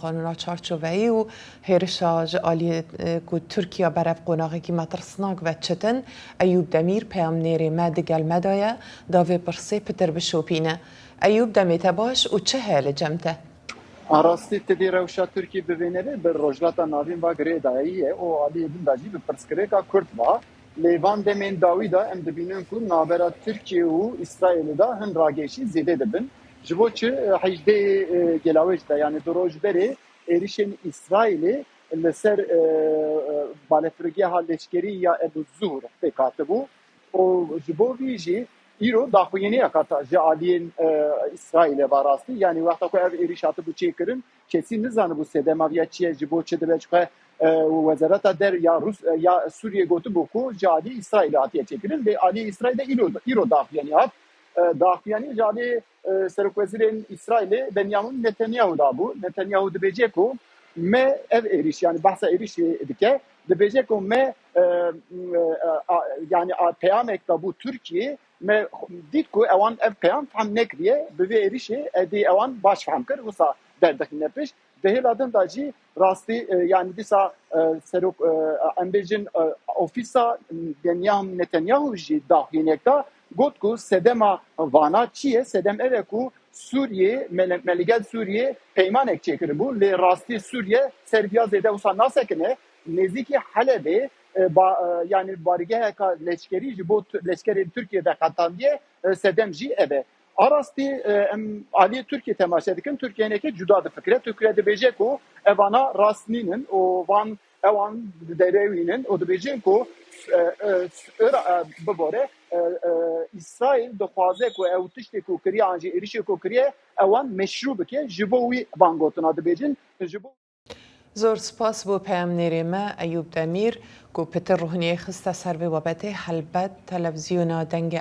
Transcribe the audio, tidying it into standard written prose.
قانونا چارچوبه‌ای و هرشاج آلی کو ترکیه برف قناقی که مترسناک و چتن ایوب دمیر پیامنیری مدگل مدایه داوی پرسی پتر بشوپینه ایوب دمیت باش و چه حال جمته؟ Arasتی tedê rewşa Tirkiye bivênere bi rojhilata navîn va girê dayî o aliyê din da jî bi pirsgirêka Kurd va lêvan demên dawî da em dibînin ku navbera Tirkiye û İsraîlê da hin rageşî zêde dibin. Ji bo çi hejdê gelawêj de yani di rojberê êrişên İsraîlê li ser balefirigeha leşkerî ya Ebu Zuhr pêk hatibû û ji bo vî jî îro daxuyîniya kata ji aliyên İsraîlê va rastî yani wexta ku ev êriş hatibû çêkirin kesî nizanibû sedemaviya çi ye ji bo çi dibe çi wezareta der ya Rus ya Sûriye gotibû ku ji aliyê İsraîlê hatiye çêkirin lê aliyê İsraîlê îro daxuyanî hat daxuyanî ji aliyê Serokwezîrên İsraîlê Benyamin Netanyahu dabû. Netanyahu dibêje ku me ev êriş yani behsa êrişê dike dibêje ku me yani peyamek dabû Türkiye me dît ku ewan ev peyam fehm nekiriye bi vê êrişê edê ewan baş fehm kir wisa derdixîne pêş dihêla din da jî rastî yani dîsa serok em bêjin ofîsa Benyamin Netanyahu jî daxuyînek da got ku sedema vana çi ye sedem ev e ku Suriye meligel Suriye peymanek çêkiribû lê rastî Suriye serbiya zêde wisa nasekine nêzîkî Helebê yani barîgeheka leşkerî ji bo leşkerên Tirkiyeyê qetandiye sedem jî ev e. Arastî em aliyê Tirkiye temaşe dikin Tirkiyenekê cuda difikire Tirkiye dibêje ku evana rastnînin û van ewan derewînin û dibêjin ku bibore İsraîl dixwaze ku ew tiştê ku kiriye an jî êrişê ku kiriye ewan meşrû bike ji bo wî vangotina dibêjin ji bo زور سپاس بو پیامنیری ما ایوب دمیر کو پتر روحنی خسته سر و بته حلبت تلویزیونا دنگ